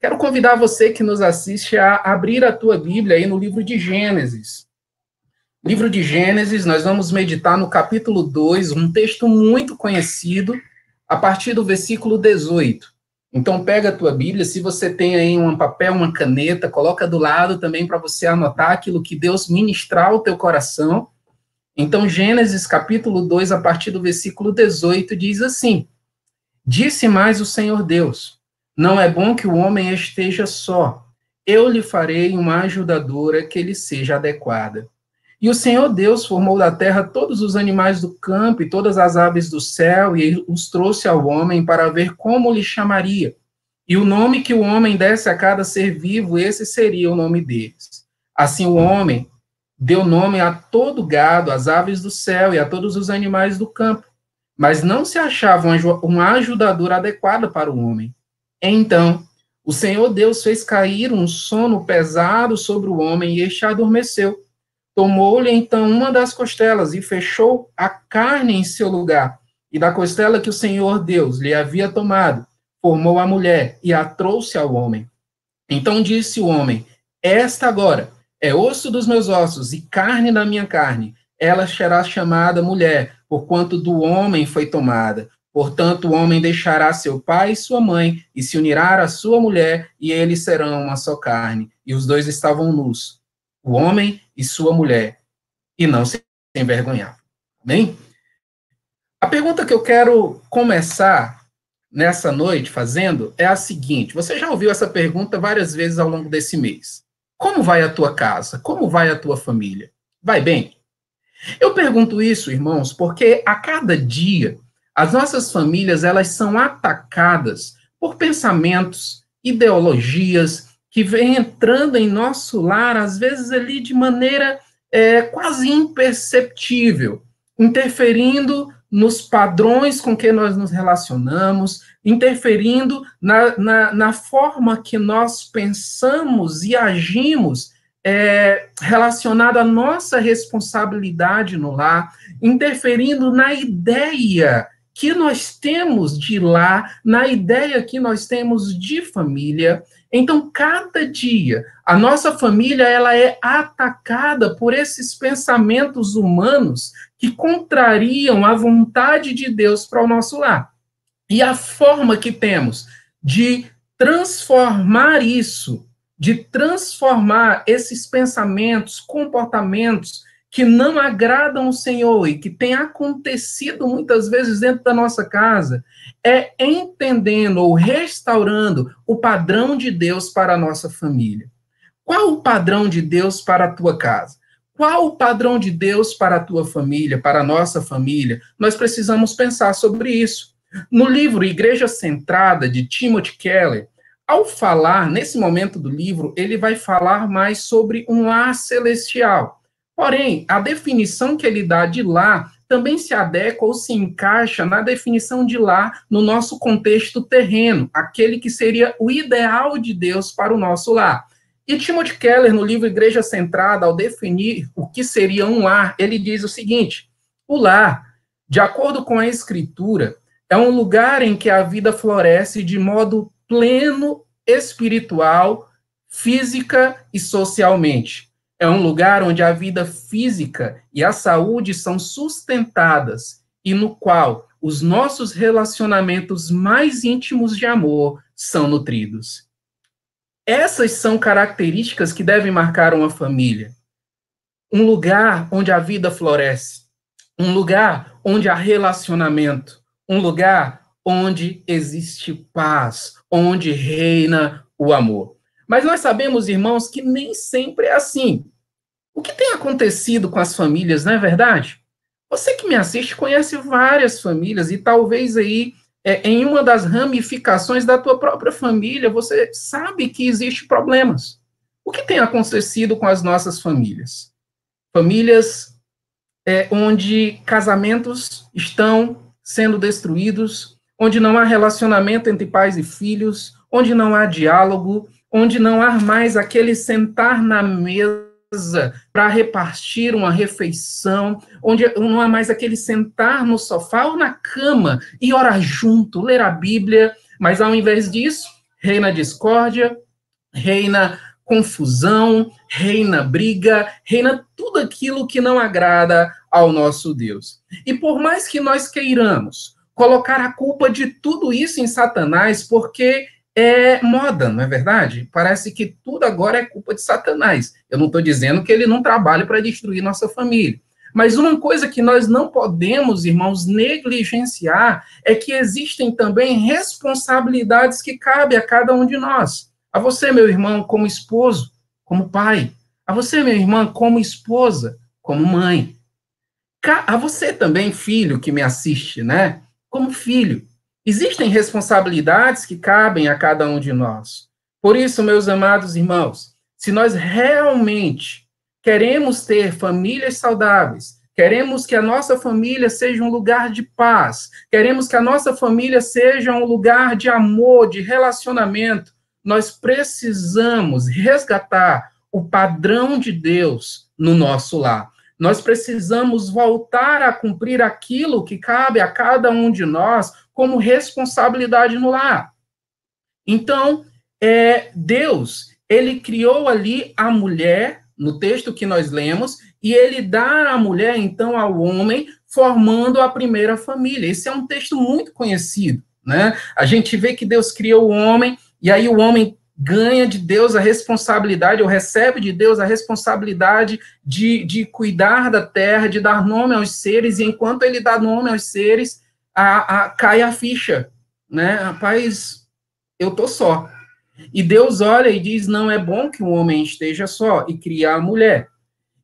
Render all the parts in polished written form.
Quero convidar você que nos assiste a abrir a tua Bíblia aí no livro de Gênesis. Livro de Gênesis, nós vamos meditar no capítulo 2, um texto muito conhecido, a partir do versículo 18. Então, pega a tua Bíblia, se você tem aí um papel, uma caneta, coloca do lado também para você anotar aquilo que Deus ministrar ao teu coração. Então, Gênesis capítulo 2, a partir do versículo 18, diz assim: Disse mais o Senhor Deus: Não é bom que o homem esteja só. Eu lhe farei uma ajudadora que lhe seja adequada. E o Senhor Deus formou da terra todos os animais do campo e todas as aves do céu, e os trouxe ao homem para ver como lhe chamaria. E o nome que o homem desse a cada ser vivo, esse seria o nome deles. Assim o homem deu nome a todo gado, às aves do céu e a todos os animais do campo. Mas não se achava uma ajudadora adequada para o homem. Então, o Senhor Deus fez cair um sono pesado sobre o homem e este adormeceu. Tomou-lhe então uma das costelas e fechou a carne em seu lugar. E da costela que o Senhor Deus lhe havia tomado, formou a mulher e a trouxe ao homem. Então disse o homem: Esta agora é osso dos meus ossos e carne da minha carne. Ela será chamada mulher, porquanto do homem foi tomada. Portanto, o homem deixará seu pai e sua mãe e se unirá à sua mulher, e eles serão uma só carne. E os dois estavam nus, o homem e sua mulher, e não se envergonhavam. Amém? A pergunta que eu quero começar nessa noite fazendo é a seguinte: você já ouviu essa pergunta várias vezes ao longo desse mês? Como vai a tua casa? Como vai a tua família? Vai bem? Eu pergunto isso, irmãos, porque a cada dia as nossas famílias elas são atacadas por pensamentos, ideologias que vêm entrando em nosso lar, às vezes ali de maneira quase imperceptível, interferindo nos padrões com que nós nos relacionamos, interferindo na forma que nós pensamos e agimos relacionado à nossa responsabilidade no lar, interferindo na ideia que nós temos de lar, na ideia que nós temos de família. Então, cada dia, a nossa família ela é atacada por esses pensamentos humanos que contrariam a vontade de Deus para o nosso lar. E a forma que temos de transformar isso, de transformar esses pensamentos, comportamentos que não agradam o Senhor e que tem acontecido muitas vezes dentro da nossa casa, é entendendo ou restaurando o padrão de Deus para a nossa família. Qual o padrão de Deus para a tua casa? Qual o padrão de Deus para a tua família, para a nossa família? Nós precisamos pensar sobre isso. No livro Igreja Centrada, de Timothy Keller, ao falar, nesse momento do livro, ele vai falar mais sobre um lar celestial. Porém, a definição que ele dá de lar também se adequa ou se encaixa na definição de lar no nosso contexto terreno, aquele que seria o ideal de Deus para o nosso lar. E Timothy Keller, no livro Igreja Centrada, ao definir o que seria um lar, ele diz o seguinte: o lar, de acordo com a Escritura, é um lugar em que a vida floresce de modo pleno, espiritual, física e socialmente. É um lugar onde a vida física e a saúde são sustentadas e no qual os nossos relacionamentos mais íntimos de amor são nutridos. Essas são características que devem marcar uma família. Um lugar onde a vida floresce, um lugar onde há relacionamento, um lugar onde existe paz, onde reina o amor. Mas nós sabemos, irmãos, que nem sempre é assim. O que tem acontecido com as famílias, não é verdade? Você que me assiste conhece várias famílias e talvez aí, em uma das ramificações da tua própria família, você sabe que existem problemas. O que tem acontecido com as nossas famílias? Famílias onde casamentos estão sendo destruídos, onde não há relacionamento entre pais e filhos, onde não há diálogo, onde não há mais aquele sentar na mesa para repartir uma refeição, onde não há mais aquele sentar no sofá ou na cama e orar junto, ler a Bíblia, mas ao invés disso, reina discórdia, reina confusão, reina briga, reina tudo aquilo que não agrada ao nosso Deus. E por mais que nós queiramos colocar a culpa de tudo isso em Satanás, porque é moda, não é verdade? Parece que tudo agora é culpa de Satanás. Eu não estou dizendo que ele não trabalha para destruir nossa família. Mas uma coisa que nós não podemos, irmãos, negligenciar é que existem também responsabilidades que cabem a cada um de nós. A você, meu irmão, como esposo, como pai. A você, minha irmã, como esposa, como mãe. A você também, filho, que me assiste, né? Como filho. Existem responsabilidades que cabem a cada um de nós. Por isso, meus amados irmãos, se nós realmente queremos ter famílias saudáveis, queremos que a nossa família seja um lugar de paz, queremos que a nossa família seja um lugar de amor, de relacionamento, nós precisamos resgatar o padrão de Deus no nosso lar. Nós precisamos voltar a cumprir aquilo que cabe a cada um de nós como responsabilidade no lar. Então, Deus, ele criou ali a mulher, no texto que nós lemos, e ele dá a mulher, então, ao homem, formando a primeira família. Esse é um texto muito conhecido, né? A gente vê que Deus criou o homem, e aí o homem ganha de Deus a responsabilidade, ou recebe de Deus a responsabilidade de cuidar da terra, de dar nome aos seres, e enquanto ele dá nome aos seres, cai a ficha, né? Rapaz, eu tô só. E Deus olha e diz, não é bom que o homem esteja só, e cria a mulher.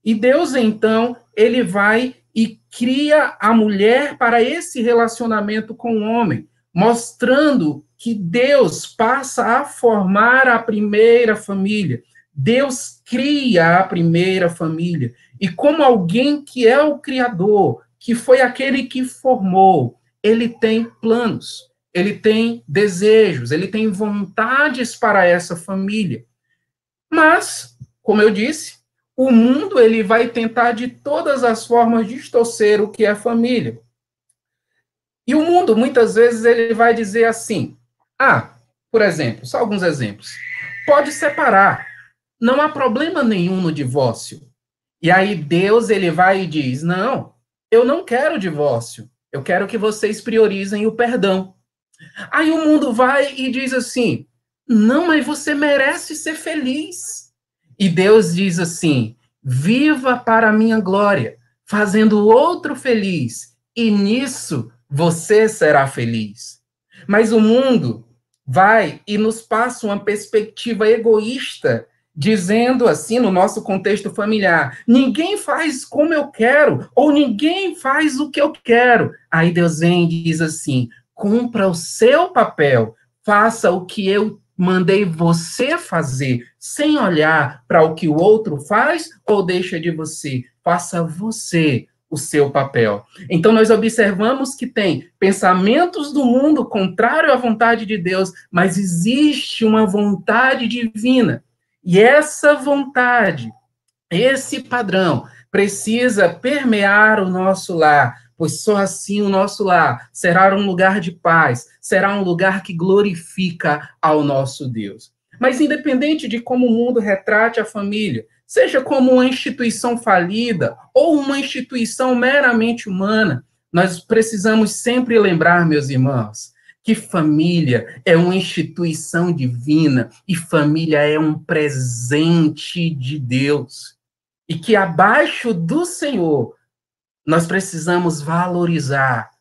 E Deus, então, ele vai e cria a mulher para esse relacionamento com o homem, mostrando que Deus passa a formar a primeira família. Deus cria a primeira família. E como alguém que é o Criador, que foi aquele que formou, ele tem planos, ele tem desejos, ele tem vontades para essa família. Mas, como eu disse, o mundo ele vai tentar de todas as formas distorcer o que é família. E o mundo, muitas vezes, ele vai dizer assim, por exemplo, só alguns exemplos, pode separar, não há problema nenhum no divórcio. E aí Deus, ele vai e diz, não, eu não quero divórcio, eu quero que vocês priorizem o perdão. Aí o mundo vai e diz assim, não, mas você merece ser feliz. E Deus diz assim, viva para a minha glória, fazendo o outro feliz, e nisso você será feliz. Mas o mundo vai e nos passa uma perspectiva egoísta, dizendo assim, no nosso contexto familiar, ninguém faz como eu quero, ou ninguém faz o que eu quero. Aí Deus vem e diz assim, cumpra o seu papel, faça o que eu mandei você fazer, sem olhar para o que o outro faz ou deixa de você. Faça você o seu papel. Então, nós observamos que tem pensamentos do mundo contrário à vontade de Deus, mas existe uma vontade divina. E essa vontade, esse padrão, precisa permear o nosso lar, pois só assim o nosso lar será um lugar de paz, será um lugar que glorifica ao nosso Deus. Mas independente de como o mundo retrate a família, seja como uma instituição falida ou uma instituição meramente humana, nós precisamos sempre lembrar, meus irmãos, que família é uma instituição divina e família é um presente de Deus. E que abaixo do Senhor, nós precisamos valorizar,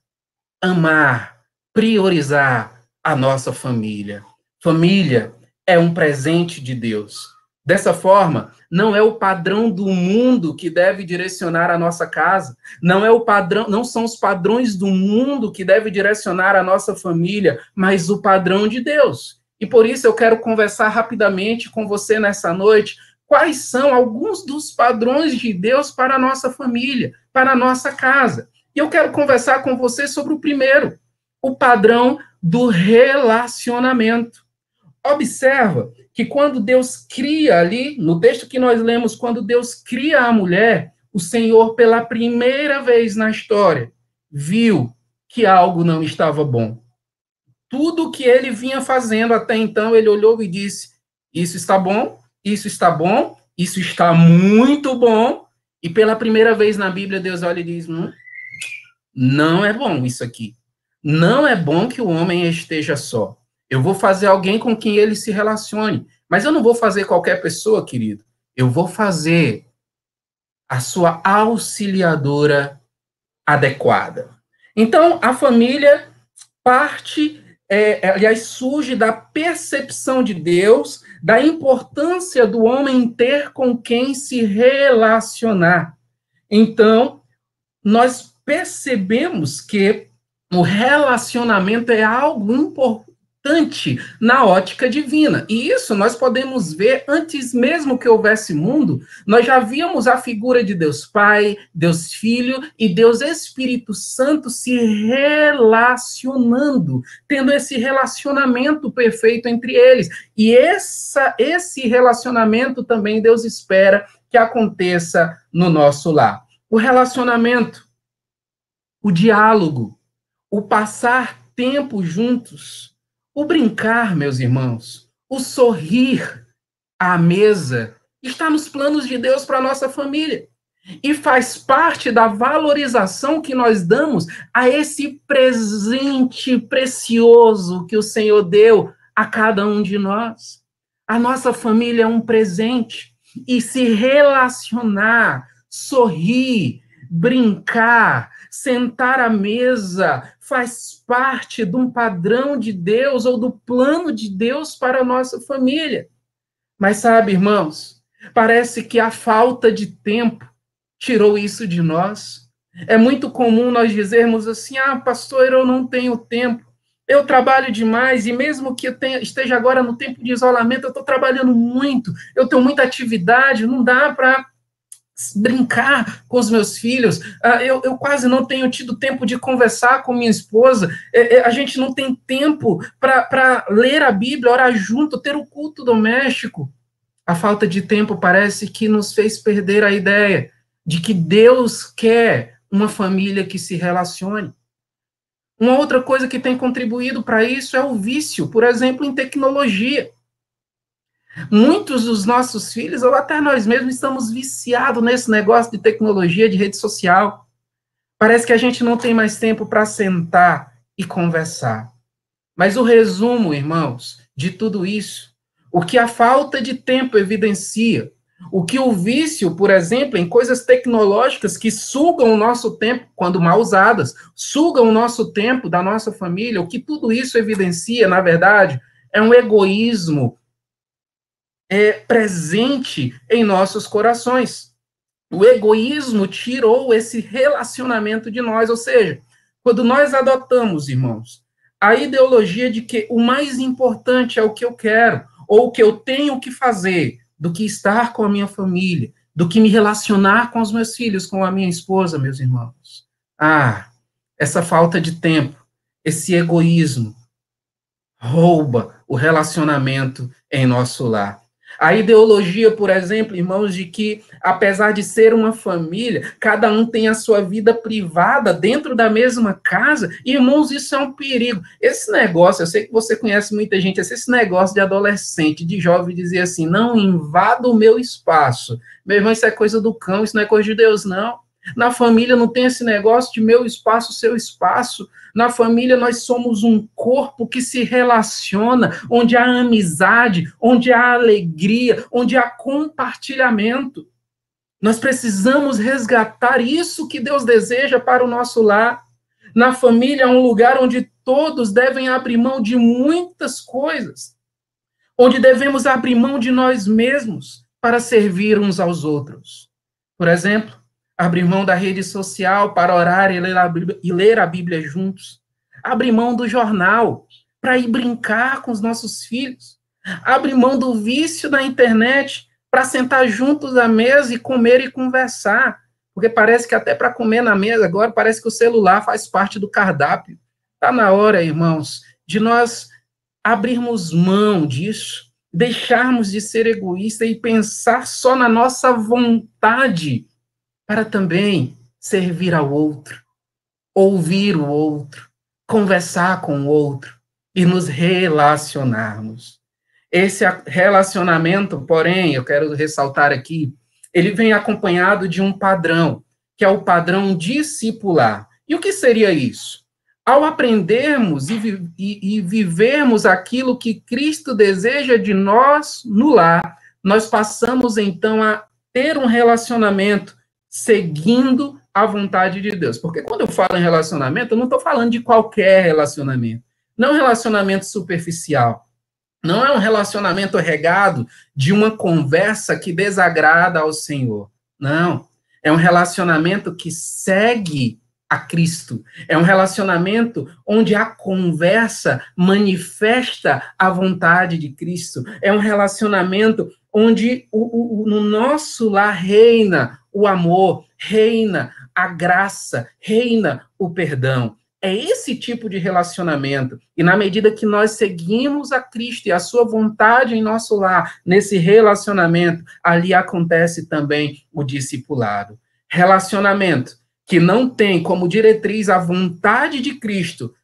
amar, priorizar a nossa família. Família é um presente de Deus. Dessa forma, não é o padrão do mundo que deve direcionar a nossa casa, não é o padrão, não são os padrões do mundo que deve direcionar a nossa família, mas o padrão de Deus. E por isso eu quero conversar rapidamente com você nessa noite, quais são alguns dos padrões de Deus para a nossa família, para a nossa casa. E eu quero conversar com você sobre o primeiro, o padrão do relacionamento. Observa que quando Deus cria ali, no texto que nós lemos, quando Deus cria a mulher, o Senhor, pela primeira vez na história, viu que algo não estava bom. tudo que ele vinha fazendo até então, ele olhou e disse: isso está bom, isso está bom, isso está muito bom. E pela primeira vez na Bíblia, Deus olha e diz: não é bom isso aqui. Não é bom que o homem esteja só. Eu vou fazer alguém com quem ele se relacione. Mas eu não vou fazer qualquer pessoa, querido. Eu vou fazer a sua auxiliadora adequada. Então, a família parte, aliás, surge da percepção de Deus, da importância do homem ter com quem se relacionar. Então, nós percebemos que o relacionamento é algo importante na ótica divina. E isso nós podemos ver antes mesmo que houvesse mundo, nós já víamos a figura de Deus Pai, Deus Filho e Deus Espírito Santo se relacionando, tendo esse relacionamento perfeito entre eles. E esse relacionamento também Deus espera que aconteça no nosso lar. O relacionamento, o diálogo, o passar tempo juntos, o brincar, meus irmãos, o sorrir à mesa, está nos planos de Deus para a nossa família. E faz parte da valorização que nós damos a esse presente precioso que o Senhor deu a cada um de nós. A nossa família é um presente. E se relacionar, sorrir, brincar, sentar à mesa, faz parte de um padrão de Deus ou do plano de Deus para a nossa família. Mas sabe, irmãos, parece que a falta de tempo tirou isso de nós. É muito comum nós dizermos assim: pastor, eu não tenho tempo, eu trabalho demais, e mesmo que eu esteja agora no tempo de isolamento, eu estou trabalhando muito, eu tenho muita atividade, não dá para brincar com os meus filhos, eu quase não tenho tido tempo de conversar com minha esposa, a gente não tem tempo para ler a Bíblia, orar junto, ter o culto doméstico. A falta de tempo parece que nos fez perder a ideia de que Deus quer uma família que se relacione. Uma outra coisa que tem contribuído para isso é o vício, por exemplo, em tecnologia. Muitos dos nossos filhos, ou até nós mesmos, estamos viciados nesse negócio de tecnologia, de rede social. Parece que a gente não tem mais tempo para sentar e conversar. Mas o resumo, irmãos, de tudo isso, o que a falta de tempo evidencia, o que o vício, por exemplo, em coisas tecnológicas que sugam o nosso tempo, quando mal usadas, sugam o nosso tempo da nossa família, o que tudo isso evidencia, na verdade, é um egoísmo presente em nossos corações. O egoísmo tirou esse relacionamento de nós, ou seja, quando nós adotamos, irmãos, a ideologia de que o mais importante é o que eu quero, ou o que eu tenho que fazer, do que estar com a minha família, do que me relacionar com os meus filhos, com a minha esposa, meus irmãos. Essa falta de tempo, esse egoísmo, rouba o relacionamento em nosso lar. A ideologia, por exemplo, irmãos, de que, apesar de ser uma família, cada um tem a sua vida privada dentro da mesma casa. Irmãos, isso é um perigo. Esse negócio, eu sei que você conhece muita gente, esse negócio de adolescente, de jovem, dizer assim: não invada o meu espaço. Meu irmão, isso é coisa do cão, isso não é coisa de Deus, não. Na família não tem esse negócio de meu espaço, seu espaço. Na família nós somos um corpo que se relaciona, onde há amizade, onde há alegria, onde há compartilhamento. Nós precisamos resgatar isso que Deus deseja para o nosso lar. Na família é um lugar onde todos devem abrir mão de muitas coisas, onde devemos abrir mão de nós mesmos para servir uns aos outros. Por exemplo, abrir mão da rede social para orar e ler a Bíblia juntos. Abrir mão do jornal para ir brincar com os nossos filhos. Abrir mão do vício da internet para sentar juntos à mesa e comer e conversar. Porque parece que até para comer na mesa agora parece que o celular faz parte do cardápio. Está na hora, irmãos, de nós abrirmos mão disso, deixarmos de ser egoísta e pensar só na nossa vontade, para também servir ao outro, ouvir o outro, conversar com o outro. e nos relacionarmos. Esse relacionamento, porém, eu quero ressaltar aqui, ele vem acompanhado de um padrão, que é o padrão discipular. E o que seria isso? Ao aprendermos e vivermos aquilo que Cristo deseja de nós no lar, nós passamos, então, a ter um relacionamento seguindo a vontade de Deus. Porque quando eu falo em relacionamento, eu não estou falando de qualquer relacionamento. Não um relacionamento superficial. Não é um relacionamento regado de uma conversa que desagrada ao Senhor. Não. É um relacionamento que segue a Cristo. É um relacionamento onde a conversa manifesta a vontade de Cristo. É um relacionamento onde no nosso lar reina o amor, reina a graça, reina o perdão. É esse tipo de relacionamento. E na medida que nós seguimos a Cristo e a sua vontade em nosso lar, nesse relacionamento, ali acontece também o discipulado. Relacionamento que não tem como diretriz a vontade de Cristo,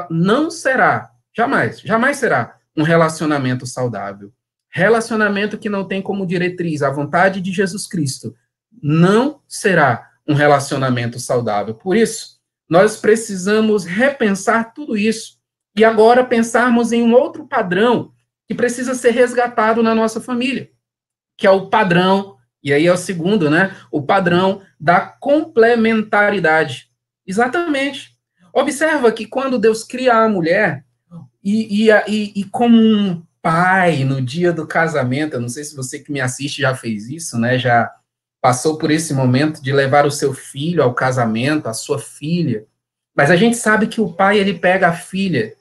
não será, jamais será um relacionamento saudável. Relacionamento que não tem como diretriz a vontade de Jesus Cristo, não será um relacionamento saudável. Por isso, nós precisamos repensar tudo isso e agora pensarmos em um outro padrão que precisa ser resgatado na nossa família, que é o padrão, e aí é o segundo, né? O padrão da complementaridade. Exatamente. Observa que quando Deus cria a mulher, e como um pai no dia do casamento, eu não sei se você que me assiste já fez isso, né? Já passou por esse momento de levar o seu filho ao casamento, a sua filha. Mas a gente sabe que o pai, ele pega a filha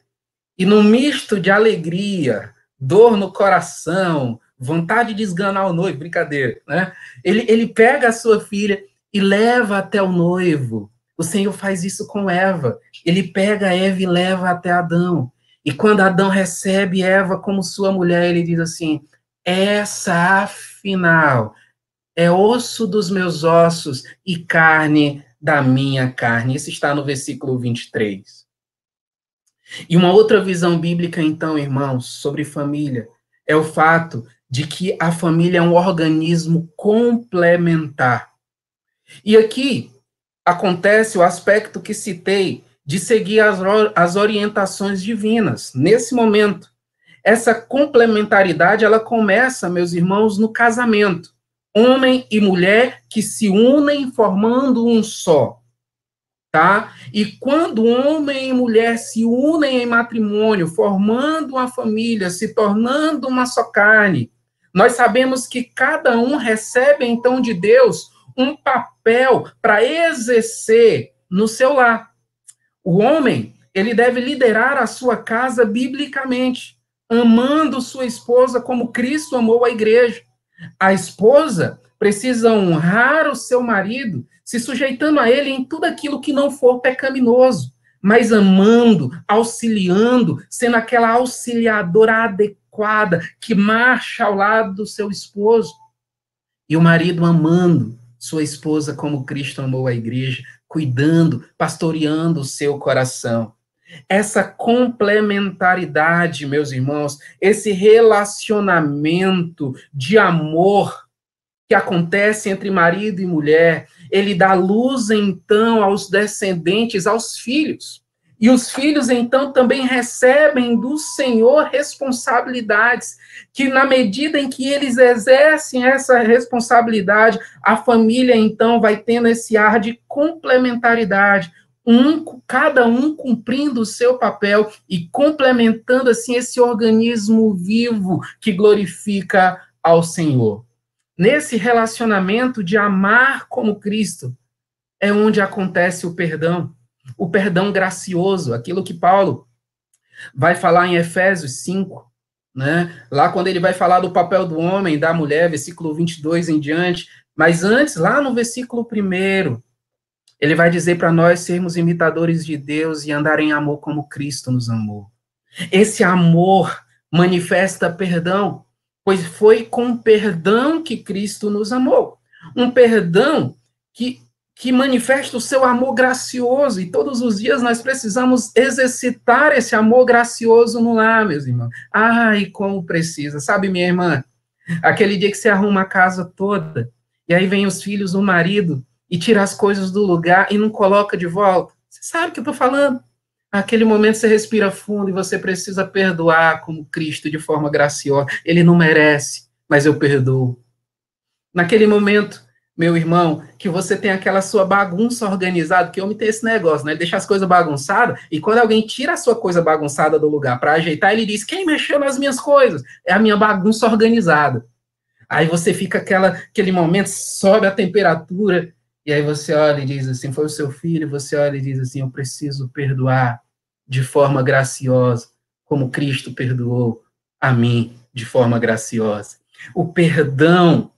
e num misto de alegria, dor no coração, vontade de esganar o noivo, brincadeira, né? Ele pega a sua filha e leva até o noivo. O Senhor faz isso com Eva. Ele pega Eva e leva até Adão. E quando Adão recebe Eva como sua mulher, ele diz assim, essa, afinal, é osso dos meus ossos e carne da minha carne. Isso está no versículo 23. E uma outra visão bíblica, então, irmãos, sobre família, é o fato de que a família é um organismo complementar. E aqui acontece o aspecto que citei de seguir as orientações divinas. Nesse momento, essa complementaridade, ela começa, meus irmãos, no casamento. Homem e mulher que se unem formando um só, tá? E quando homem e mulher se unem em matrimônio, formando uma família, se tornando uma só carne, nós sabemos que cada um recebe, então, de Deus um papel para exercer no seu lar. O homem, ele deve liderar a sua casa biblicamente, amando sua esposa como Cristo amou a igreja. A esposa precisa honrar o seu marido, se sujeitando a ele em tudo aquilo que não for pecaminoso, mas amando, auxiliando, sendo aquela auxiliadora adequada que marcha ao lado do seu esposo. E o marido amando sua esposa como Cristo amou a igreja, cuidando, pastoreando o seu coração. Essa complementaridade, meus irmãos, esse relacionamento de amor que acontece entre marido e mulher, ele dá luz, então, aos descendentes, aos filhos. E os filhos, então, também recebem do Senhor responsabilidades, que na medida em que eles exercem essa responsabilidade, a família, então, vai tendo esse ar de complementaridade, cada um cumprindo o seu papel e complementando, assim, esse organismo vivo que glorifica ao Senhor. Nesse relacionamento de amar como Cristo, é onde acontece o perdão gracioso, aquilo que Paulo vai falar em Efésios 5, né? Lá quando ele vai falar do papel do homem, da mulher, versículo 22 em diante, mas antes, lá no versículo 1, ele vai dizer para nós sermos imitadores de Deus e andar em amor como Cristo nos amou. Esse amor manifesta perdão, pois foi com perdão que Cristo nos amou. Um perdão que que manifesta o seu amor gracioso, e todos os dias nós precisamos exercitar esse amor gracioso no lar, meus irmãos. Ai, como precisa. Sabe, minha irmã, aquele dia que você arruma a casa toda, e aí vem os filhos do marido, e tira as coisas do lugar, e não coloca de volta. Você sabe o que eu estou falando? Naquele momento você respira fundo, e você precisa perdoar como Cristo, de forma graciosa. Ele não merece, mas eu perdoo. Naquele momento, meu irmão, que você tem aquela sua bagunça organizada, que homem tem esse negócio, né? Ele deixa as coisas bagunçadas, e quando alguém tira a sua coisa bagunçada do lugar para ajeitar, ele diz: quem mexeu nas minhas coisas? É a minha bagunça organizada. Aí você fica aquele momento, sobe a temperatura, e aí você olha e diz assim: foi o seu filho, você olha e diz assim: eu preciso perdoar de forma graciosa, como Cristo perdoou a mim de forma graciosa. O perdão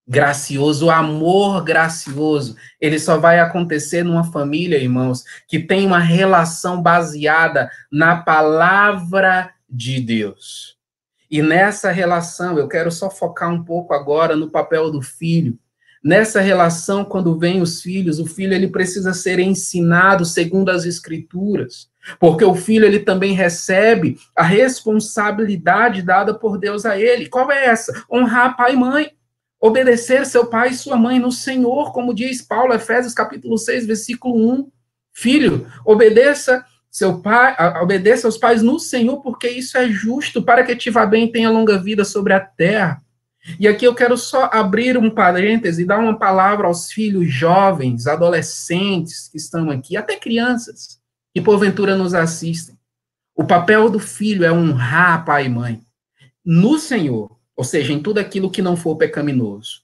gracioso, o amor gracioso, ele só vai acontecer numa família, irmãos, que tem uma relação baseada na palavra de Deus. E nessa relação, eu quero só focar um pouco agora no papel do filho. Nessa relação, quando vem os filhos, o filho ele precisa ser ensinado segundo as Escrituras, porque o filho ele também recebe a responsabilidade dada por Deus a ele. Qual é essa? Honrar pai e mãe. Obedecer seu pai e sua mãe no Senhor, como diz Paulo, Efésios capítulo 6, versículo 1. Filho, obedeça seu pai, obedeça aos pais no Senhor, porque isso é justo, para que te vá bem e tenha longa vida sobre a terra. E aqui eu quero só abrir um parêntese e dar uma palavra aos filhos jovens, adolescentes que estão aqui, até crianças, que porventura nos assistem. O papel do filho é honrar pai e mãe no Senhor, ou seja, em tudo aquilo que não for pecaminoso.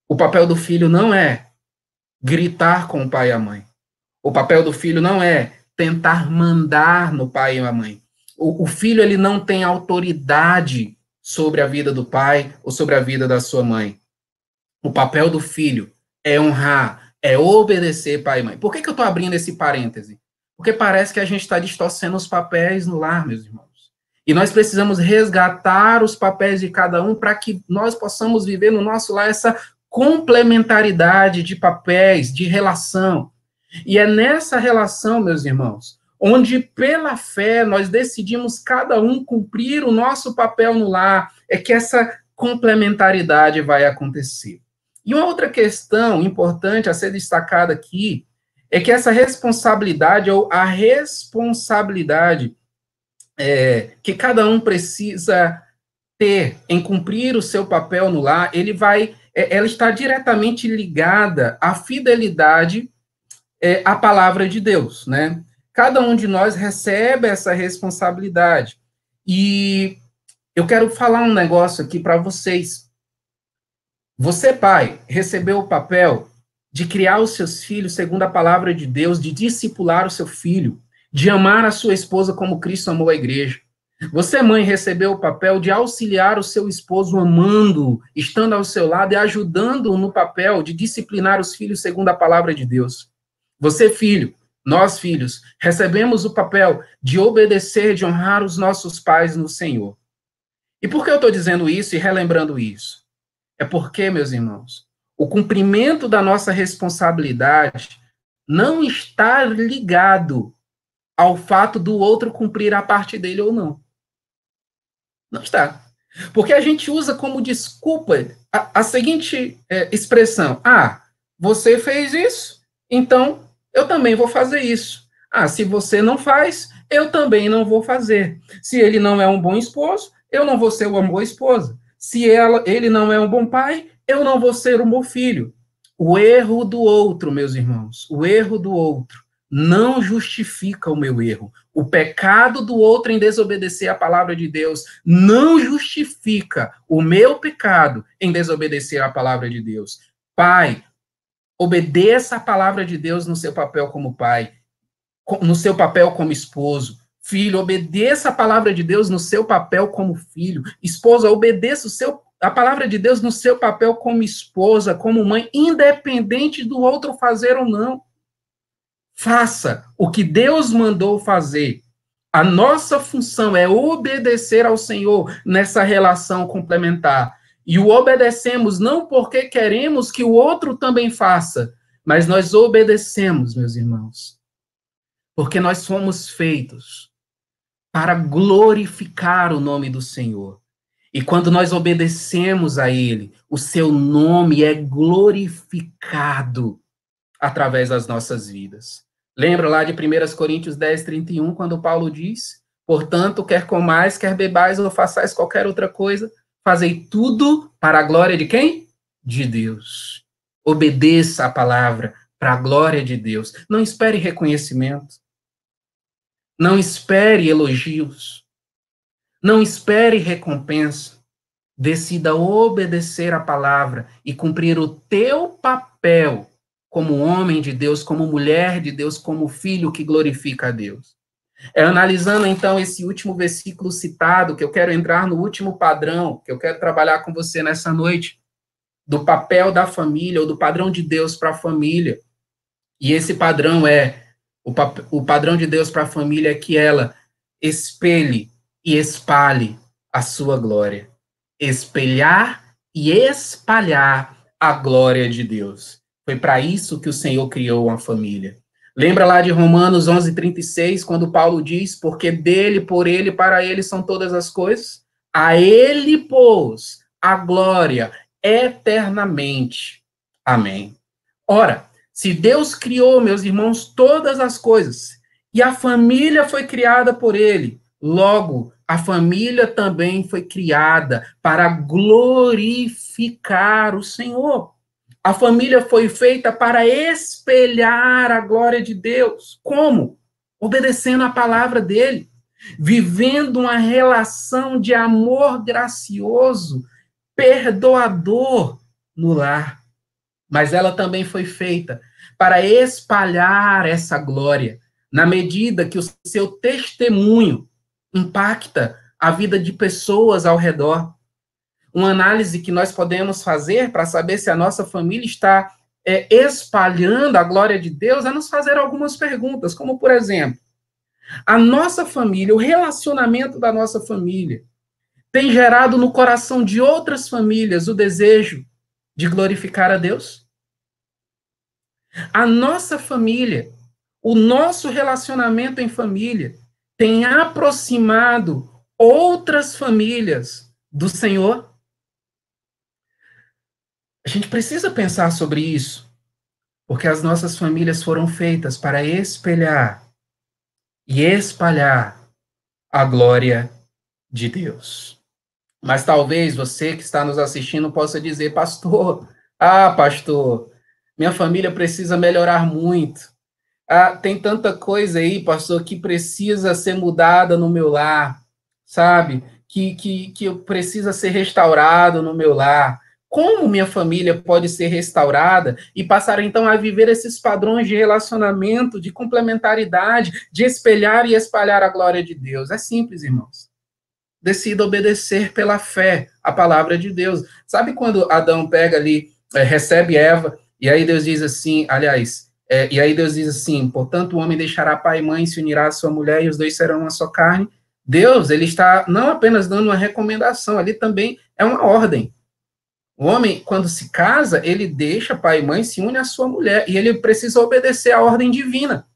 O papel do filho não é gritar com o pai e a mãe. O papel do filho não é tentar mandar no pai e a mãe. O filho ele não tem autoridade sobre a vida do pai ou sobre a vida da sua mãe. O papel do filho é honrar, é obedecer pai e mãe. Por que eu estou abrindo esse parêntese? Porque parece que a gente está distorcendo os papéis no lar, meus irmãos. E nós precisamos resgatar os papéis de cada um para que nós possamos viver no nosso lar essa complementaridade de papéis, de relação. E é nessa relação, meus irmãos, onde pela fé nós decidimos cada um cumprir o nosso papel no lar, é que essa complementaridade vai acontecer. E uma outra questão importante a ser destacada aqui é que essa responsabilidade, ou a responsabilidade que cada um precisa ter em cumprir o seu papel no lar, ela está diretamente ligada à fidelidade à palavra de Deus, né? Cada um de nós recebe essa responsabilidade. E eu quero falar um negócio aqui para vocês. Você, pai, recebeu o papel de criar os seus filhos segundo a palavra de Deus, de discipular o seu filho, de amar a sua esposa como Cristo amou a igreja. Você, mãe, recebeu o papel de auxiliar o seu esposo amando, estando ao seu lado e ajudando-o no papel de disciplinar os filhos segundo a palavra de Deus. Você, filho, nós, filhos, recebemos o papel de obedecer, de honrar os nossos pais no Senhor. E por que eu estou dizendo isso e relembrando isso? É porque, meus irmãos, o cumprimento da nossa responsabilidade não está ligado ao fato do outro cumprir a parte dele ou não. Não está. Porque a gente usa como desculpa a seguinte expressão: você fez isso, então eu também vou fazer isso. Se você não faz, eu também não vou fazer. Se ele não é um bom esposo, eu não vou ser uma boa esposa. Se ele não é um bom pai, eu não vou ser um bom filho. O erro do outro, meus irmãos, o erro do outro não justifica o meu erro. O pecado do outro em desobedecer a palavra de Deus não justifica o meu pecado em desobedecer a palavra de Deus. Pai, obedeça a palavra de Deus no seu papel como pai, no seu papel como esposo. Filho, obedeça a palavra de Deus no seu papel como filho. Esposa, obedeça a palavra de Deus no seu papel como esposa, como mãe, independente do outro fazer ou não. Faça o que Deus mandou fazer. A nossa função é obedecer ao Senhor nessa relação complementar. E o obedecemos não porque queremos que o outro também faça, mas nós obedecemos, meus irmãos, porque nós fomos feitos para glorificar o nome do Senhor. E quando nós obedecemos a Ele, o seu nome é glorificado através das nossas vidas. Lembra lá de 1 Coríntios 10, 31, quando Paulo diz: portanto, quer comais, quer bebais ou façais qualquer outra coisa, fazei tudo para a glória de quem? De Deus. Obedeça a palavra para a glória de Deus. Não espere reconhecimento. Não espere elogios. Não espere recompensa. Decida obedecer a palavra e cumprir o teu papel como homem de Deus, como mulher de Deus, como filho que glorifica a Deus. Analisando, então, esse último versículo citado, que eu quero entrar no último padrão, que eu quero trabalhar com você nessa noite, do papel da família, ou do padrão de Deus para a família. E esse padrão o padrão de Deus para a família é que ela espelhe e espalhe a sua glória. Espelhar e espalhar a glória de Deus. Foi para isso que o Senhor criou uma família. Lembra lá de Romanos 11:36, quando Paulo diz: porque dele, por ele, para ele são todas as coisas? A ele pôs a glória eternamente. Amém. Ora, se Deus criou, meus irmãos, todas as coisas, e a família foi criada por ele, logo, a família também foi criada para glorificar o Senhor. A família foi feita para espelhar a glória de Deus. Como? Obedecendo a palavra dele, vivendo uma relação de amor gracioso, perdoador no lar. Mas ela também foi feita para espalhar essa glória, na medida que o seu testemunho impacta a vida de pessoas ao redor. Uma análise que nós podemos fazer para saber se a nossa família está espalhando a glória de Deus é nos fazer algumas perguntas, como, por exemplo, a nossa família, o relacionamento da nossa família, tem gerado no coração de outras famílias o desejo de glorificar a Deus? A nossa família, o nosso relacionamento em família, tem aproximado outras famílias do Senhor? A gente precisa pensar sobre isso, porque as nossas famílias foram feitas para espelhar e espalhar a glória de Deus. Mas talvez você que está nos assistindo possa dizer: pastor, pastor, minha família precisa melhorar muito. Tem tanta coisa aí, pastor, que precisa ser mudada no meu lar, sabe? Que precisa ser restaurado no meu lar. Como minha família pode ser restaurada e passar, então, a viver esses padrões de relacionamento, de complementaridade, de espelhar e espalhar a glória de Deus? É simples, irmãos. Decida obedecer pela fé a palavra de Deus. Sabe quando Adão pega ali, recebe Eva, e aí Deus diz assim, e aí Deus diz assim: portanto, o homem deixará pai e mãe, se unirá à sua mulher, e os dois serão uma só carne. Deus, ele está não apenas dando uma recomendação, ali também é uma ordem. O homem, quando se casa, ele deixa pai e mãe, se une à sua mulher, e ele precisa obedecer à ordem divina.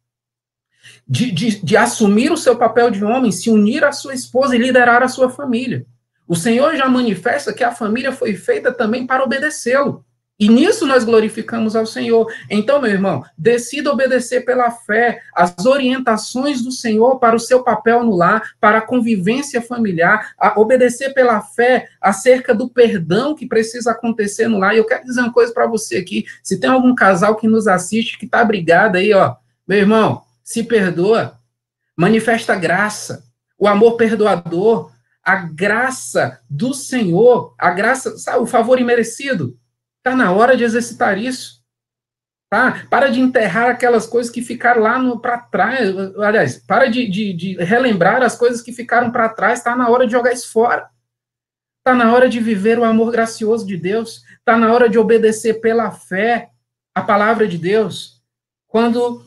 De assumir o seu papel de homem, se unir à sua esposa e liderar a sua família. O Senhor já manifesta que a família foi feita também para obedecê-lo. E nisso nós glorificamos ao Senhor. Então, meu irmão, decida obedecer pela fé as orientações do Senhor para o seu papel no lar, para a convivência familiar, obedecer pela fé acerca do perdão que precisa acontecer no lar. E eu quero dizer uma coisa para você aqui: se tem algum casal que nos assiste, que está brigado aí, meu irmão, se perdoa, manifesta a graça, o amor perdoador, a graça do Senhor, a graça, sabe, o favor imerecido. Está na hora de exercitar isso. Tá? Para de enterrar aquelas coisas que ficaram lá para trás. Aliás, para de relembrar as coisas que ficaram para trás. Está na hora de jogar isso fora. Está na hora de viver o amor gracioso de Deus. Está na hora de obedecer pela fé a palavra de Deus. Quando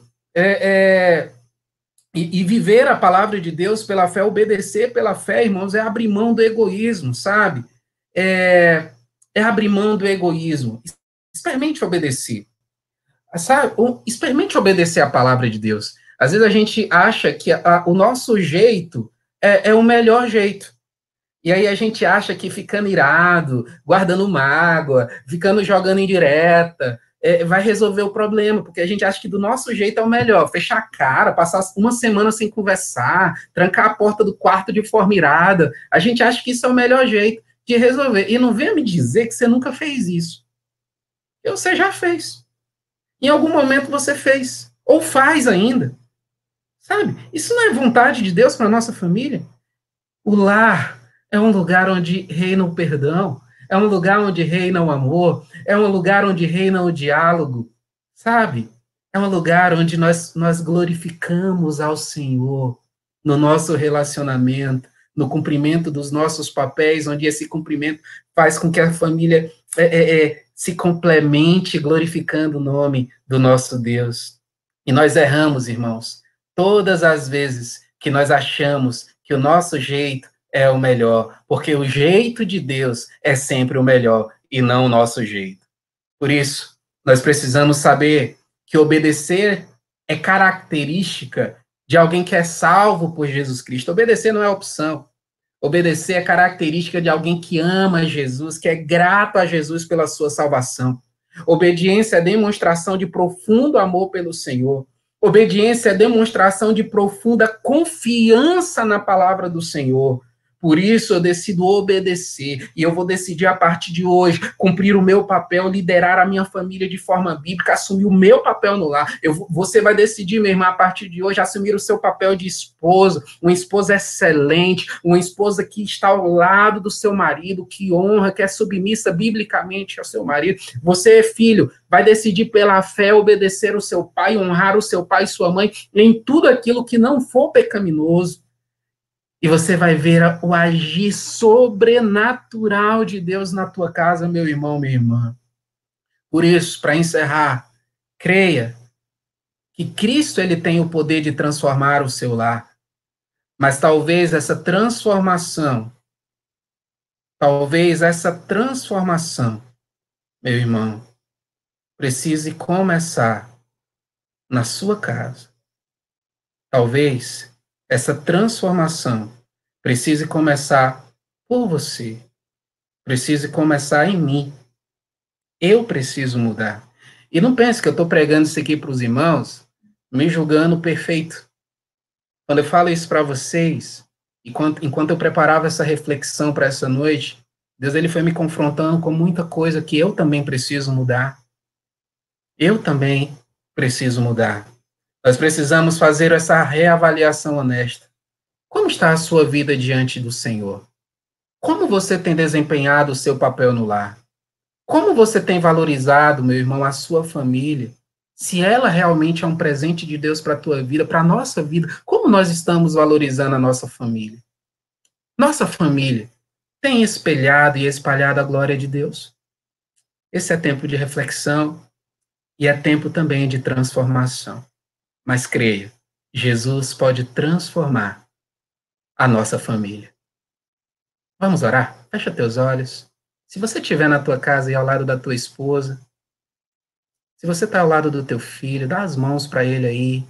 e viver a palavra de Deus pela fé, obedecer pela fé, irmãos, é abrir mão do egoísmo, sabe? É abrir mão do egoísmo. Experimente obedecer. Sabe? Experimente obedecer a palavra de Deus. Às vezes a gente acha que o nosso jeito é o melhor jeito. E aí a gente acha que ficando irado, guardando mágoa, ficando jogando indireta, vai resolver o problema, porque a gente acha que do nosso jeito é o melhor. Fechar a cara, passar uma semana sem conversar, trancar a porta do quarto de forma irada. A gente acha que isso é o melhor jeito de resolver. E não venha me dizer que você nunca fez isso. E você já fez. Em algum momento você fez. Ou faz ainda. Sabe? Isso não é vontade de Deus para a nossa família? O lar é um lugar onde reina o perdão, é um lugar onde reina o amor, é um lugar onde reina o diálogo, sabe? É um lugar onde nós glorificamos ao Senhor no nosso relacionamento, no cumprimento dos nossos papéis, onde esse cumprimento faz com que a família se complemente glorificando o nome do nosso Deus. E nós erramos, irmãos, todas as vezes que nós achamos que o nosso jeito é o melhor, porque o jeito de Deus é sempre o melhor e não o nosso jeito. Por isso, nós precisamos saber que obedecer é característica de alguém que é salvo por Jesus Cristo. Obedecer não é opção. Obedecer é característica de alguém que ama Jesus, que é grato a Jesus pela sua salvação. Obediência é demonstração de profundo amor pelo Senhor. Obediência é demonstração de profunda confiança na palavra do Senhor. Por isso eu decido obedecer, e eu vou decidir a partir de hoje cumprir o meu papel, liderar a minha família de forma bíblica, assumir o meu papel no lar. Você vai decidir, minha irmã, a partir de hoje, assumir o seu papel de esposa, uma esposa excelente, uma esposa que está ao lado do seu marido, que honra, que é submissa biblicamente ao seu marido. Você, filho, vai decidir pela fé obedecer o seu pai, honrar o seu pai e sua mãe em tudo aquilo que não for pecaminoso. E você vai ver o agir sobrenatural de Deus na tua casa, meu irmão, minha irmã. Por isso, para encerrar, creia que Cristo ele tem o poder de transformar o seu lar. Mas talvez essa transformação, meu irmão, precise começar na sua casa. Talvez essa transformação precise começar por você. Precise começar em mim. Eu preciso mudar. E não pense que eu estou pregando isso aqui para os irmãos, me julgando perfeito. Quando eu falo isso para vocês, enquanto eu preparava essa reflexão para essa noite, Deus ele foi me confrontando com muita coisa que eu também preciso mudar. Eu também preciso mudar. Nós precisamos fazer essa reavaliação honesta. Como está a sua vida diante do Senhor? Como você tem desempenhado o seu papel no lar? Como você tem valorizado, meu irmão, a sua família? Se ela realmente é um presente de Deus para a tua vida, para a nossa vida, como nós estamos valorizando a nossa família? Nossa família tem espelhado e espalhado a glória de Deus? Esse é tempo de reflexão e é tempo também de transformação. Mas creia, Jesus pode transformar a nossa família. Vamos orar? Fecha teus olhos. Se você estiver na tua casa e ao lado da tua esposa, se você está ao lado do teu filho, dá as mãos para ele aí,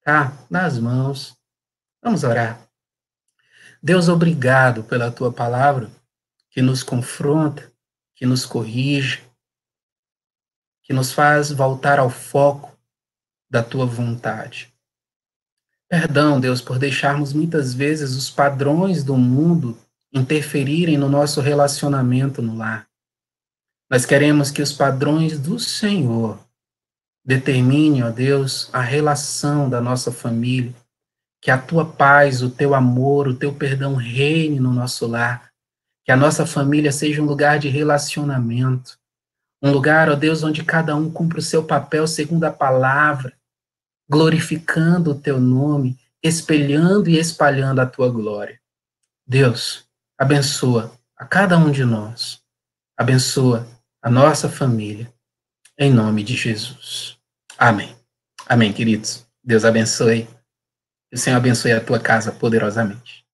tá? Dá as mãos. Vamos orar. Deus, obrigado pela tua palavra, que nos confronta, que nos corrige, que nos faz voltar ao foco da tua vontade. Perdão, Deus, por deixarmos muitas vezes os padrões do mundo interferirem no nosso relacionamento no lar. Nós queremos que os padrões do Senhor determinem, ó Deus, a relação da nossa família, que a tua paz, o teu amor, o teu perdão reine no nosso lar, que a nossa família seja um lugar de relacionamento, um lugar, ó Deus, onde cada um cumpra o seu papel segundo a palavra, glorificando o teu nome, espelhando e espalhando a tua glória. Deus, abençoa a cada um de nós, abençoa a nossa família, em nome de Jesus. Amém. Amém, queridos. Deus abençoe. Que o Senhor abençoe a tua casa poderosamente.